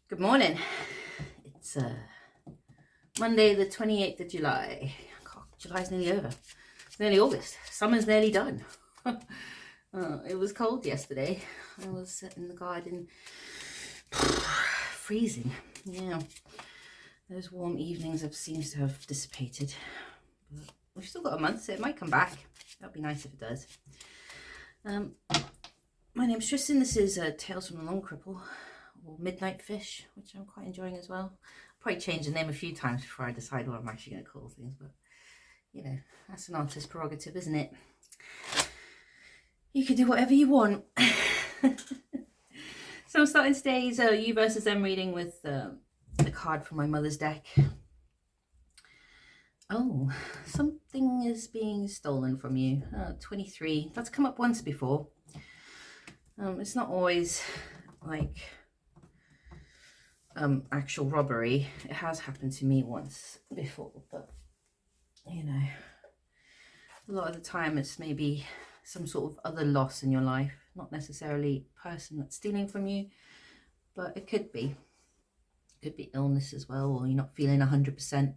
Good morning. It's Monday the 28th of July. God, July's nearly over. It's nearly August. Summer's nearly done. It was cold yesterday. I was in the garden freezing. Yeah, those warm evenings seems to have dissipated. But we've still got a month, so it might come back. That'd be nice if it does. My name's Tristan. This is Tales from the Long Cripple, or Midnight Fish, which I'm quite enjoying as well. I'll probably change the name a few times before I decide what I'm actually going to call things, but you know, that's an artist's prerogative, isn't it? You can do whatever you want. So I'm starting today's You versus Them reading with the card from my mother's deck. Oh, something is being stolen from you. 23. That's come up once before. It's not always like actual robbery. It has happened to me once before, but you know, a lot of the time it's maybe some sort of other loss in your life, not necessarily a person that's stealing from you, but it could be illness as well, or you're not feeling 100%,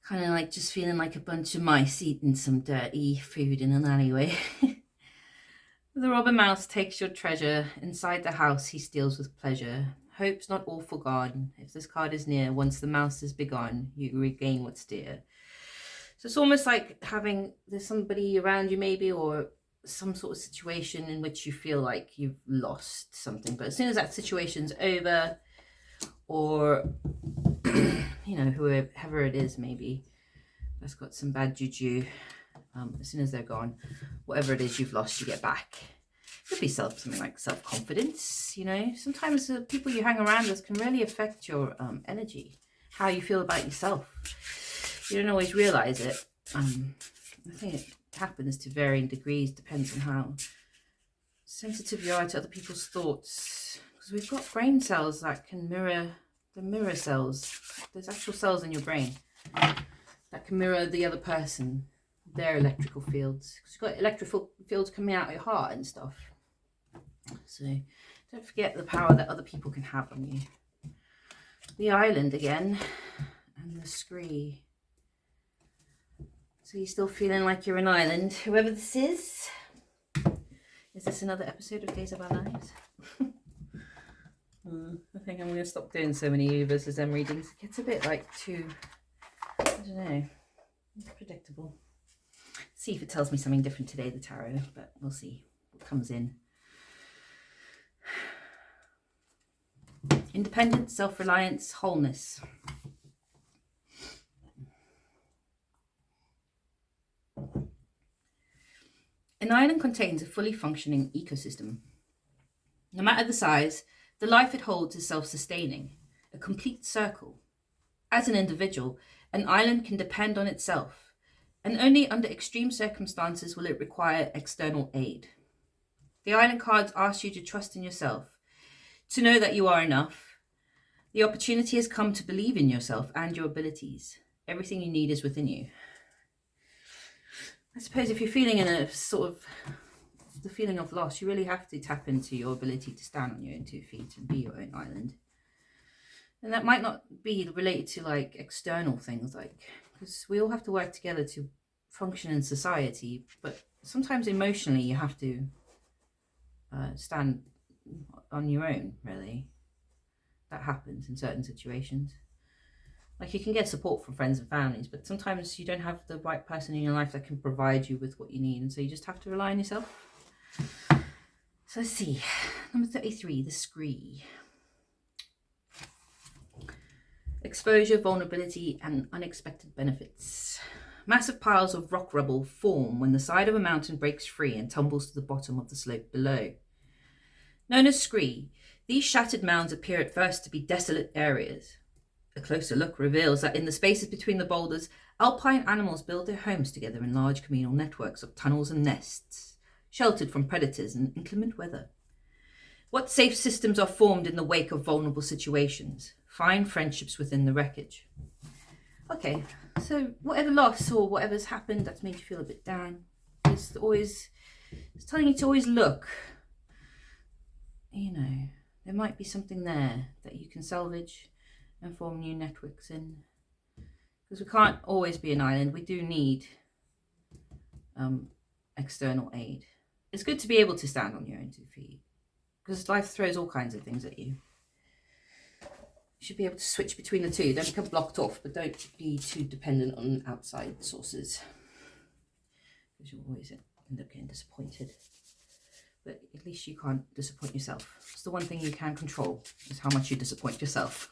kind of like just feeling like a bunch of mice eating some dirty food in an alleyway. The robber mouse takes your treasure. Inside the house he steals with pleasure. Hope's not all forgone. If this card is near, once the mouse is begone, you regain what's dear. So it's almost like there's somebody around you maybe, or some sort of situation in which you feel like you've lost something. But as soon as that situation's over, or you know, whoever it is maybe that's got some bad juju, as soon as they're gone, whatever it is you've lost, you get back. It could be something like self-confidence, you know. Sometimes the people you hang around with can really affect your energy, how you feel about yourself. You don't always realize it. I think it happens to varying degrees, depends on how sensitive you are to other people's thoughts. Because we've got brain cells that can mirror the mirror cells. There's actual cells in your brain that can mirror the other person, their electrical fields. Because you've got electrical fields coming out of your heart and stuff. So don't forget the power that other people can have on you. The island again, and the scree. So you're still feeling like you're an island, whoever this is. Is this another episode of Days of Our Lives? I think I'm going to stop doing so many You versus Them readings. It gets a bit like too, I don't know, predictable. See if it tells me something different today, the tarot, but we'll see what comes in. Independence, self-reliance, wholeness. An island contains a fully functioning ecosystem. No matter the size, the life it holds is self-sustaining, a complete circle. As an individual, an island can depend on itself, and only under extreme circumstances will it require external aid. The island cards ask you to trust in yourself, to know that you are enough. The opportunity has come to believe in yourself and your abilities. Everything you need is within you. I suppose if you're feeling in a sort of the feeling of loss, you really have to tap into your ability to stand on your own 2 feet and be your own island. And that might not be related to like external things, like, because we all have to work together to function in society, but sometimes emotionally you have to stand on your own, really. That happens in certain situations. Like, you can get support from friends and families, but sometimes you don't have the right person in your life that can provide you with what you need, and so you just have to rely on yourself. So let's see. Number 33, the scree. Exposure, vulnerability, and unexpected benefits. Massive piles of rock rubble form when the side of a mountain breaks free and tumbles to the bottom of the slope below. Known as scree, these shattered mounds appear at first to be desolate areas. A closer look reveals that in the spaces between the boulders, alpine animals build their homes together in large communal networks of tunnels and nests, sheltered from predators and inclement weather. What safe systems are formed in the wake of vulnerable situations? Fine friendships within the wreckage. Okay, so whatever loss or whatever's happened that's made you feel a bit down, it's telling you to always look, you know, there might be something there that you can salvage and form new networks in. Because we can't always be an island. We do need external aid. It's good to be able to stand on your own 2 feet, because life throws all kinds of things at you. You should be able to switch between the two. Don't become blocked off, but don't be too dependent on outside sources, because you'll always end up getting disappointed. But at least you can't disappoint yourself. It's the one thing you can control, is how much you disappoint yourself.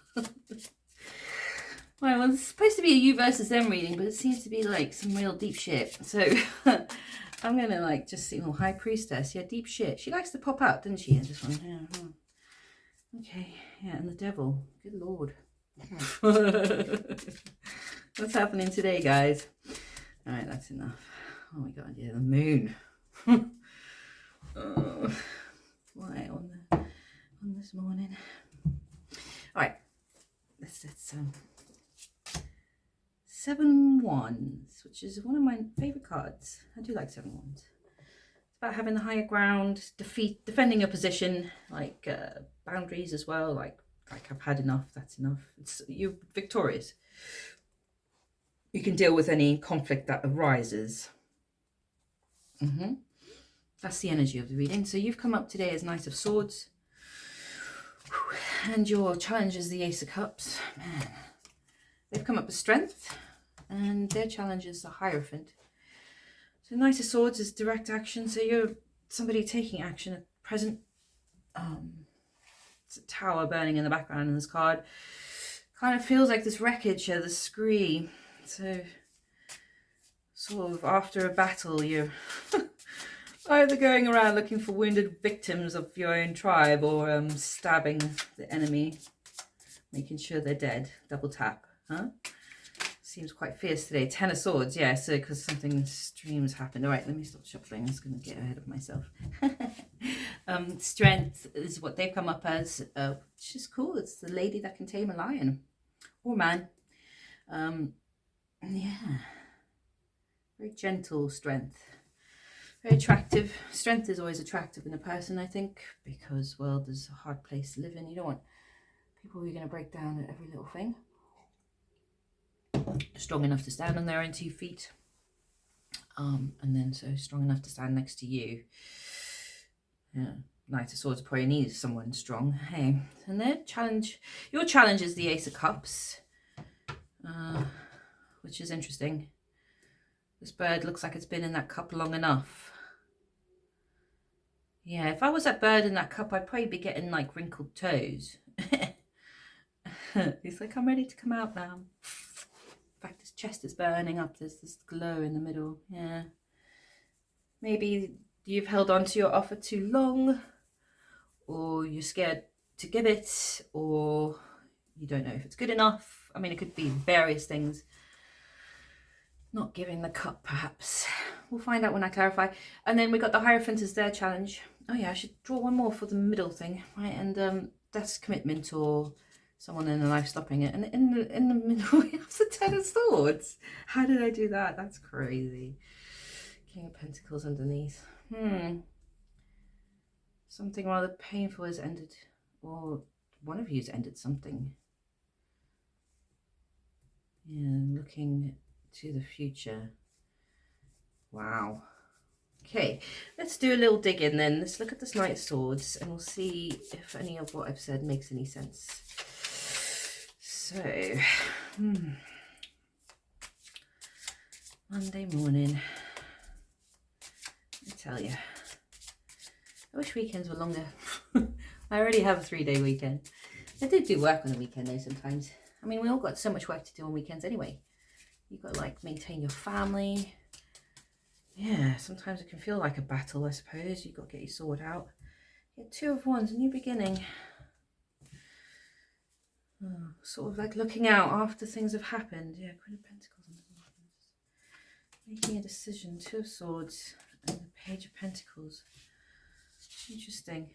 Well, it's supposed to be a you versus them reading, but it seems to be like some real deep shit. So I'm going to like just see, High Priestess. Yeah, deep shit. She likes to pop out, doesn't she? I just want, yeah. Okay, yeah, and the devil. Good Lord. What's happening today, guys? All right, that's enough. Oh my God, yeah, the moon. Why on this morning? All right, let's 7 Wands, which is one of my favorite cards. I do like 7 Wands. It's about having the higher ground, defending your position, like boundaries as well. Like I've had enough. That's enough. You're victorious. You can deal with any conflict that arises. That's the energy of the reading. So you've come up today as Knight of Swords, and your challenge is the Ace of Cups. Man, they've come up as Strength, and their challenge is the Hierophant. So Knight of Swords is direct action. So you're somebody taking action at present. It's a tower burning in the background in this card. Kind of feels like this wreckage here, the scree. So sort of after a battle, you're either going around looking for wounded victims of your own tribe, or stabbing the enemy, making sure they're dead. Double tap, huh? Seems quite fierce today. 10 of Swords, yeah, so because something extreme's happened. All right, let me stop shuffling. I was going to get ahead of myself. Strength is what they've come up as, which is cool. It's the lady that can tame a lion or man. Yeah, very gentle Strength. Very attractive. Strength is always attractive in a person, I think, because, well, there's a hard place to live in. You don't want people who are going to break down at every little thing. Strong enough to stand on their own 2 feet. And then so strong enough to stand next to you. Yeah. Knight of Swords probably needs someone strong. Hey. And your challenge is the Ace of Cups. Which is interesting. This bird looks like it's been in that cup long enough. Yeah, if I was that bird in that cup, I'd probably be getting like wrinkled toes. He's like, I'm ready to come out now. In fact, his chest is burning up. There's this glow in the middle. Yeah. Maybe you've held on to your offer too long, or you're scared to give it, or you don't know if it's good enough. I mean, it could be various things. Not giving the cup, perhaps. We'll find out when I clarify. And then we got the Hierophant as their challenge. Oh yeah, I should draw one more for the middle thing, right? And that's commitment, or someone in their life stopping it. And in the middle we have the 10 of Swords. How did I do that? That's crazy. King of Pentacles underneath. Something rather painful has ended, or one of you's ended something. Yeah, looking to the future. Wow. Okay, let's do a little dig in then. Let's look at this Knight of Swords and we'll see if any of what I've said makes any sense. So, Monday morning. I tell you, I wish weekends were longer. I already have a 3-day weekend. I do work on the weekend though sometimes. I mean, we all got so much work to do on weekends anyway. You've got to like maintain your family. Yeah, sometimes it can feel like a battle, I suppose. You've got to get your sword out. Yeah, 2 of Wands, a new beginning. Oh, sort of like looking out after things have happened. Yeah, Queen of Pentacles. Making a decision. 2 of Swords and the Page of Pentacles. Interesting.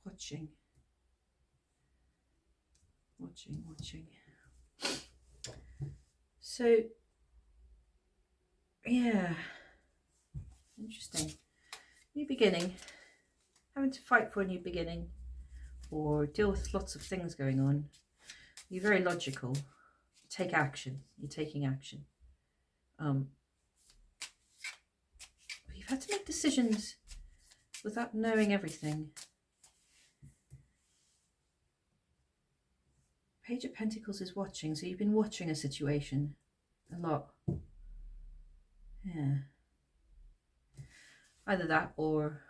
Watching. So Yeah, interesting. New beginning. Having to fight for a new beginning or deal with lots of things going on. You're very logical. You take action. You're taking action. But you've had to make decisions without knowing everything. Page of Pentacles is watching, so you've been watching a situation a lot. Yeah. Either that or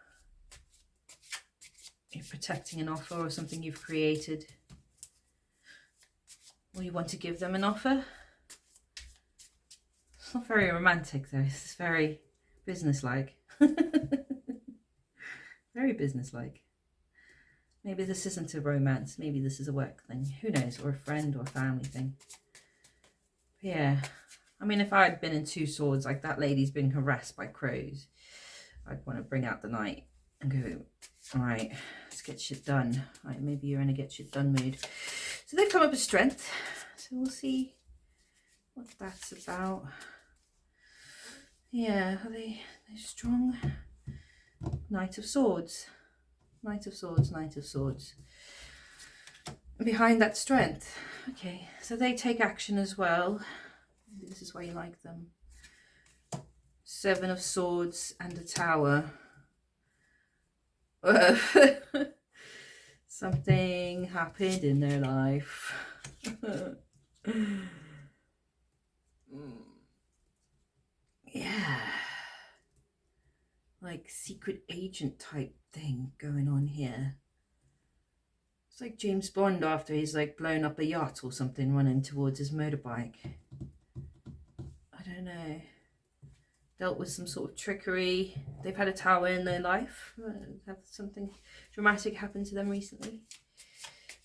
you're protecting an offer or something you've created. Or you want to give them an offer. It's not very romantic though, it's very businesslike. Very businesslike. Maybe this isn't a romance, maybe this is a work thing. Who knows, or a friend or a family thing. But yeah, I mean, if I had been in Two Swords, like that lady's been harassed by crows, I'd want to bring out the knight and go, all right, let's get shit done. Right, maybe you're in a get shit done mood. So they've come up with strength. So we'll see what that's about. Yeah, are they're strong? Knight of Swords. Knight of Swords, Knight of Swords. Behind that strength. Okay, so they take action as well. Maybe this is why you like them. Seven of Swords and a Tower. Something happened in their life. Yeah. Like secret agent type thing going on here. It's like James Bond after he's like blown up a yacht or something, running towards his motorbike. I don't know. Dealt with some sort of trickery. They've had a tower in their life. Have something dramatic happen to them recently.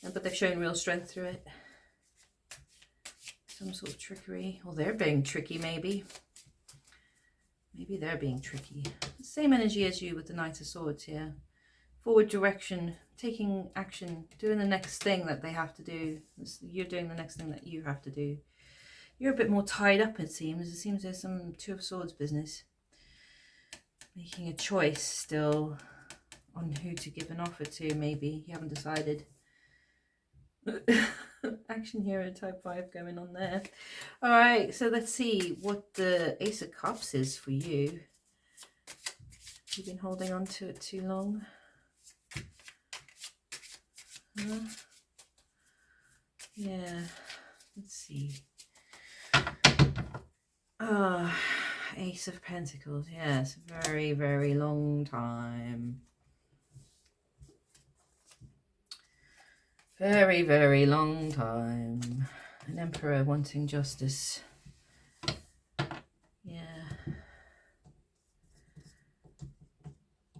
But they've shown real strength through it. Some sort of trickery. Or they're being tricky maybe. Maybe they're being tricky. Same energy as you with the Knight of Swords here. Forward direction, taking action, doing the next thing that they have to do. You're doing the next thing that you have to do. You're a bit more tied up, it seems. It seems there's some Two of Swords business. Making a choice still on who to give an offer to, maybe. You haven't decided. Action hero type 5 going on there. Alright, so let's see what the Ace of Cups is for you. You've been holding on to it too long. Yeah, let's see. Ace of Pentacles. Yes, very, very long time. Very, very long time. An Emperor wanting justice. Yeah.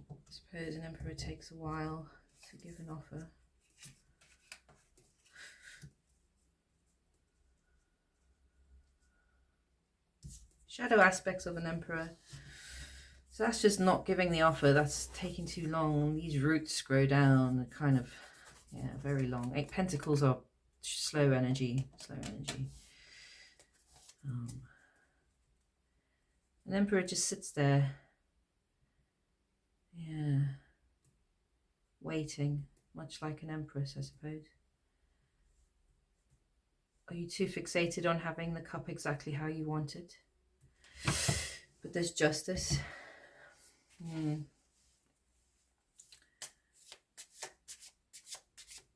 I suppose an Emperor takes a while to give an offer. Shadow aspects of an Emperor. So that's just not giving the offer. That's taking too long. These roots grow down, kind of, yeah, very long. 8 Pentacles are slow energy. Slow energy. An Emperor just sits there. Yeah. Waiting. Much like an Empress, I suppose. Are you too fixated on having the cup exactly how you want it? But there's justice.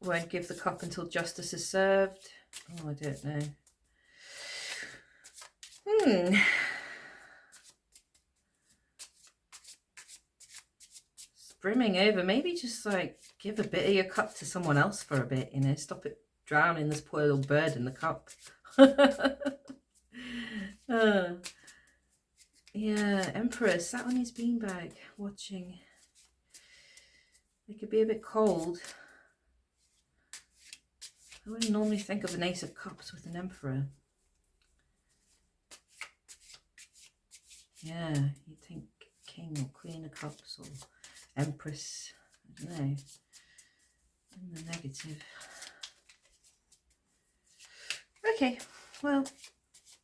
Won't give the cup until justice is served. Oh, I don't know. It's brimming over. Maybe just like give a bit of your cup to someone else for a bit, you know. Stop it drowning this poor little bird in the cup. Yeah, Emperor sat on his beanbag watching. It could be a bit cold. I wouldn't normally think of an Ace of Cups with an Emperor. Yeah, you'd think King or Queen of Cups or Empress. I don't know. In the negative. Okay, well,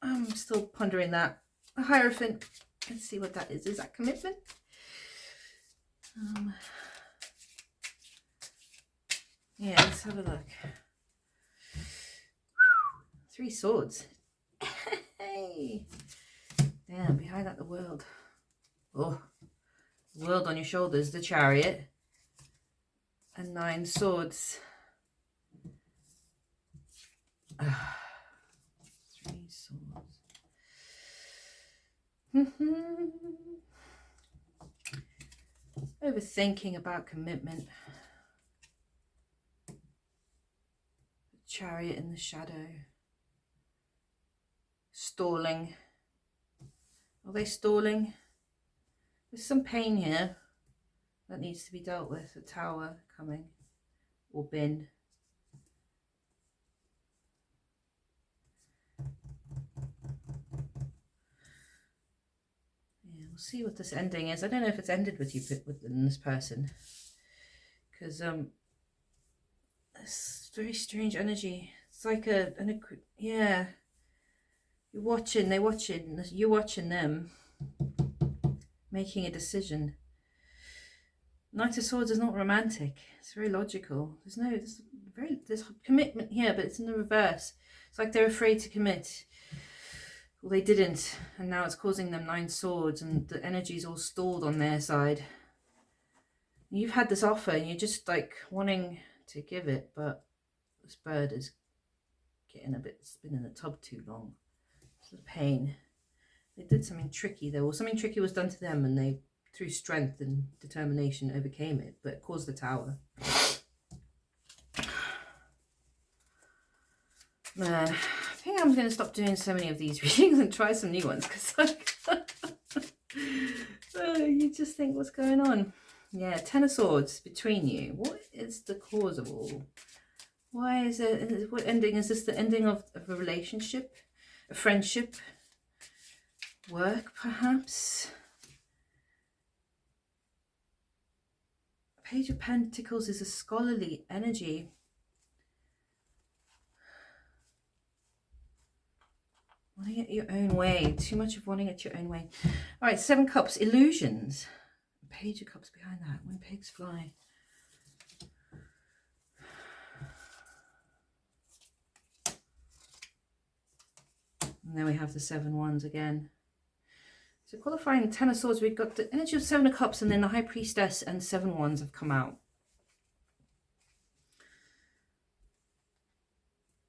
I'm still pondering that. A Hierophant. Let's see what that is. Is that commitment? Yeah, let's have a look. 3 swords. Hey. Damn, behind that the world. Oh, the world on your shoulders, the Chariot. And 9 swords. 3 swords. Overthinking about commitment. The Chariot in the shadow. Stalling. Are they stalling? There's some pain here that needs to be dealt with. A Tower coming. Or bin. Yeah, we'll see what this ending is. I don't know if it's ended with you, with this person. Because it's very strange energy. It's like yeah. You're watching, they're watching, you're watching them making a decision. Knight of Swords is not romantic. It's very logical. There's commitment here, but it's in the reverse. It's like they're afraid to commit. Well, they didn't, and now it's causing them 9 swords, and the energy's all stalled on their side. You've had this offer, and you're just like wanting to give it, but this bird is getting a bit spinning the tub too long. It's a pain. They did something tricky though, or something tricky was done to them, and they, through strength and determination, overcame it, but it caused the Tower. Man, I think I'm going to stop doing so many of these readings and try some new ones, because you just think, what's going on? Yeah, 10 of Swords between you. What is the cause of all? Why is it, what ending? Is this the ending of a relationship? A friendship? Work, perhaps? Page of Pentacles is a scholarly energy. Wanting it your own way. Too much of wanting it your own way. All right, 7 Cups, illusions. Page of Cups behind that. When pigs fly. And then we have the 7 Wands again. So qualifying 10 of Swords, we've got the energy of 7 of Cups, and then the High Priestess and 7 Wands have come out.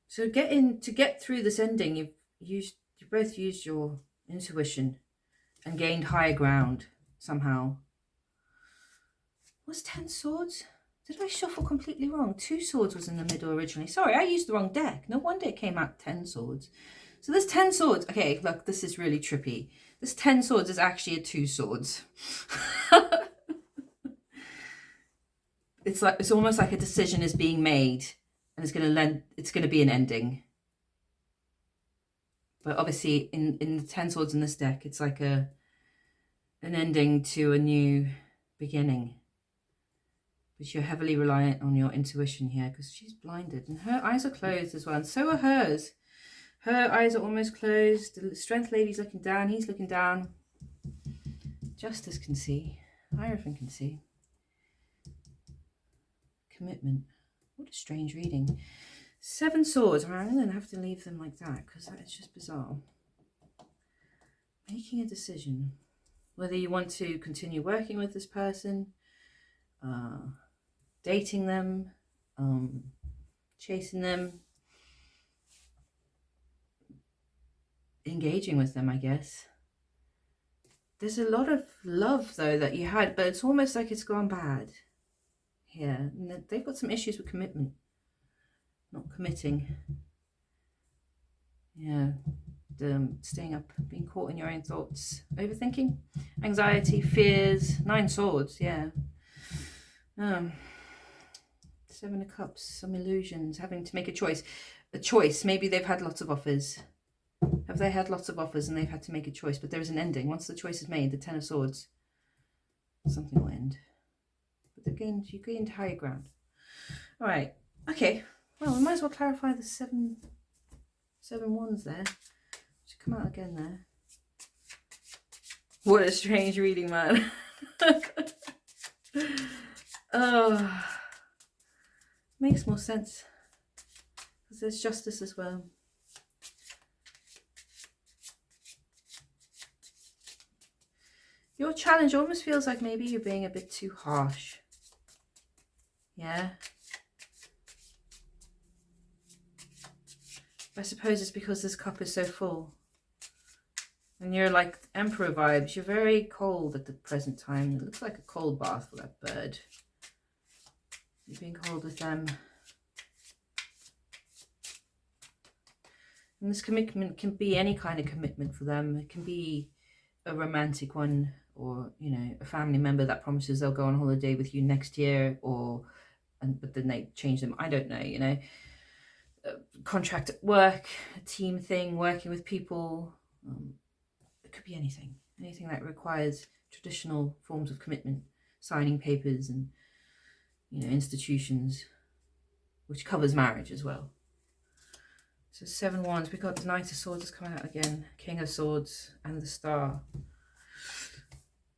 So to get through this ending, you've both used your intuition and gained higher ground somehow. What's 10 Swords? Did I shuffle completely wrong? 2 Swords was in the middle originally. Sorry, I used the wrong deck. No wonder it came out 10 Swords. So this 10 Swords, okay, look, this is really trippy. This 10 Swords is actually a 2 Swords. It's almost like a decision is being made, and it's gonna be an ending. But obviously in the 10 Swords in this deck, it's like an ending to a new beginning. But you're heavily reliant on your intuition here, because she's blinded, and her eyes are closed as well, and so are hers. Her eyes are almost closed. The Strength Lady's looking down. He's looking down. Justice can see. Hierophant can see. Commitment. What a strange reading. 7 Swords. I'm going to have to leave them like that, because that is just bizarre. Making a decision. Whether you want to continue working with this person, dating them, chasing them, engaging with them, I guess. There's a lot of love though that you had, but it's almost like it's gone bad here. And they've got some issues with commitment, not committing. Yeah, staying up, being caught in your own thoughts, overthinking, anxiety, fears. 9 Swords, yeah. 7 of Cups, some illusions, having to make a choice. Maybe they've had lots of offers. Have they had lots of offers and they've had to make a choice? But there is an ending. Once the choice is made, the 10 of Swords, something will end. But you gained higher ground. All right. Okay. Well, we might as well clarify the 7 Wands there. Should come out again there. What a strange reading, man. Oh, makes more sense. Because there's justice as well. Your challenge almost feels like maybe you're being a bit too harsh. Yeah? I suppose it's because this cup is so full. And you're like Emperor vibes. You're very cold at the present time. It looks like a cold bath for that bird. You're being cold with them. And this commitment can be any kind of commitment for them. It can be a romantic one, or, you know, a family member that promises they'll go on holiday with you next year, but then they change them. I don't know, you know. Contract at work, a team thing, working with people. It could be anything that requires traditional forms of commitment, signing papers and, you know, institutions, which covers marriage as well. So 7 Wands, we've got the Knight of Swords is coming out again, King of Swords and the Star.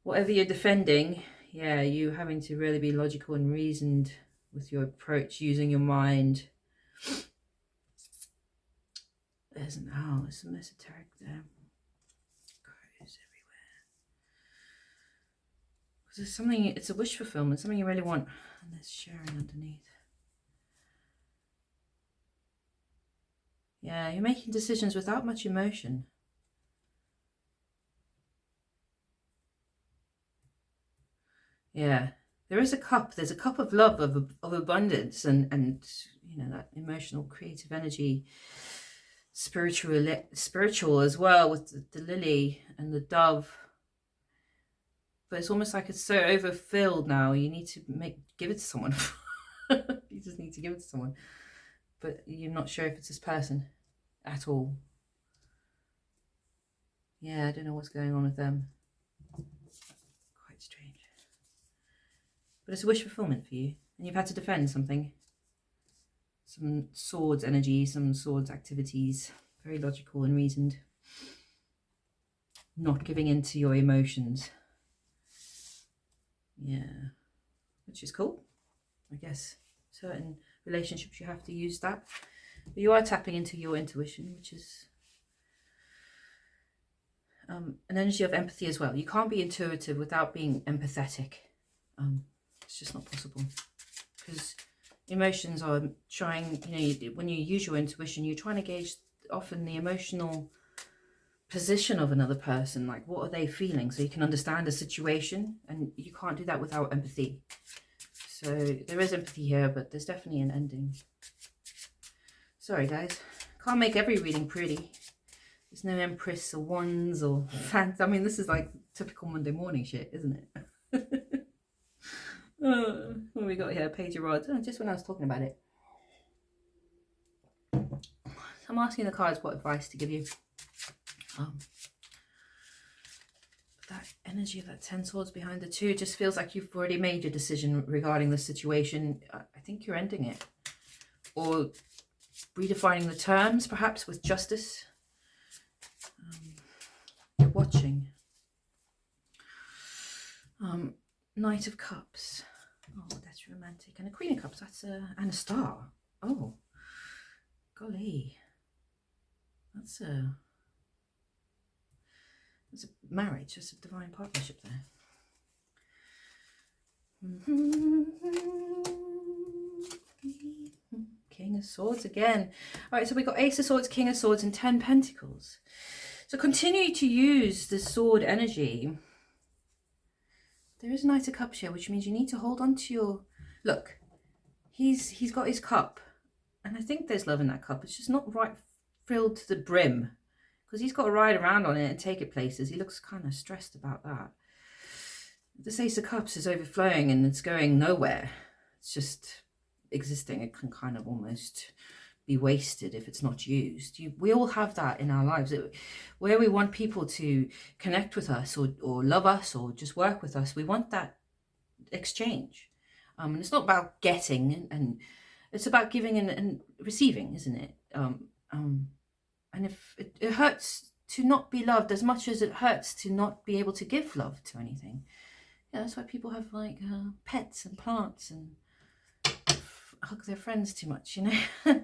Whatever you're defending, yeah, you having to really be logical and reasoned with your approach, using your mind. There's an owl, there's some esoteric there. Crows everywhere. Because there's something, it's a wish fulfillment, something you really want. And there's sharing underneath. Yeah, you're making decisions without much emotion. Yeah, there is a cup. There's a cup of love, of abundance, and you know, that emotional, creative energy, spiritual as well, with the lily and the dove. But it's almost like it's so overfilled now. You need to give it to someone. You just need to give it to someone. But you're not sure if it's this person at all. Yeah, I don't know what's going on with them. Quite strange. But it's a wish fulfillment for you. And you've had to defend something. Some swords energy, some swords activities. Very logical and reasoned. Not giving in to your emotions. Yeah. Which is cool. I guess certain relationships you have to use that. But you are tapping into your intuition, which is an energy of empathy as well. You can't be intuitive without being empathetic. It's just not possible, because emotions are trying, you know, when you use your intuition, you're trying to gauge often the emotional position of another person, like what are they feeling, so you can understand a situation, and you can't do that without empathy. So there is empathy here, but there's definitely an ending. Sorry guys, can't make every reading pretty. There's no Empress or Wands or Fans. I mean, this is like typical Monday morning shit, isn't it? What we got here? Page of Rods. Oh, just when I was talking about it. I'm asking the cards what advice to give you. That energy of that 10 swords behind the 2 just feels like you've already made your decision regarding the situation. I think you're ending it. Or redefining the terms, perhaps, with justice. You're watching. Knight of Cups. Oh, that's romantic. And a Queen of Cups, and a Star. Oh, golly. That's a marriage. That's a divine partnership there. King of Swords again. All right, so we got Ace of Swords, King of Swords, and 10 Pentacles. So continue to use the sword energy. There is a Knight of Cups here, which means you need to hold on to your... Look, he's got his cup. And I think there's love in that cup. It's just not right filled to the brim. Because he's got to ride around on it and take it places. He looks kind of stressed about that. This Ace of Cups is overflowing and it's going nowhere. It's just existing. It can kind of almost be wasted if it's not used. We all have that in our lives. Where we want people to connect with us or love us or just work with us, we want that exchange. And it's not about getting, and it's about giving and receiving, isn't it? And if it hurts to not be loved as much as it hurts to not be able to give love to anything. Yeah, that's why people have like pets and plants and hug their friends too much, you know.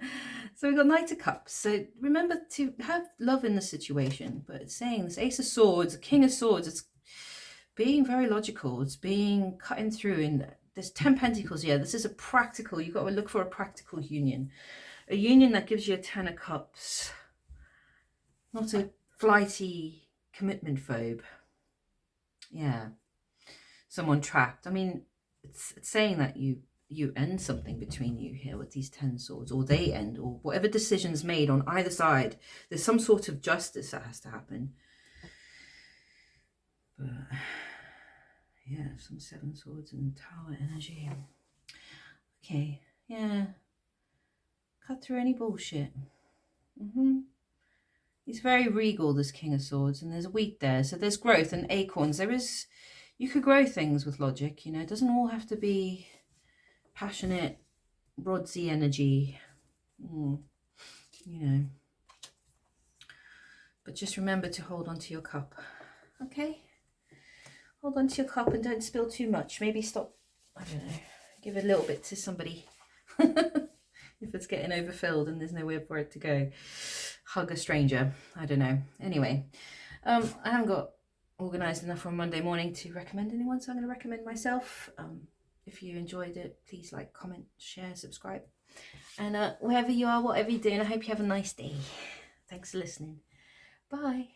So we've got Knight of Cups. So remember to have love in the situation, but it's saying this Ace of Swords, King of Swords, it's being very logical. It's being cutting through. And there's 10 Pentacles. Yeah, this is a practical, you've got to look for a practical union. A union that gives you a 10 of Cups. Not a flighty commitment phobe. Yeah. Someone trapped. I mean, it's saying that you end something between you here with these 10 swords, or they end, or whatever decision's made on either side. There's some sort of justice that has to happen. But yeah, some 7 swords and Tower energy. Okay, yeah. Cut through any bullshit. He's very regal, this King of Swords, and there's wheat there, so there's growth and acorns. There is, you could grow things with logic, you know. It doesn't all have to be passionate, rodsy energy, you know. But just remember to hold on to your cup, okay? Hold on to your cup and don't spill too much. Maybe stop, I don't know, give a little bit to somebody. If it's getting overfilled and there's nowhere for it to go. Hug a stranger, I don't know. Anyway, I haven't got organised enough on Monday morning to recommend anyone, so I'm going to recommend myself. If you enjoyed it, please like, comment, share, subscribe. And wherever you are, whatever you're doing, I hope you have a nice day. Thanks for listening. Bye.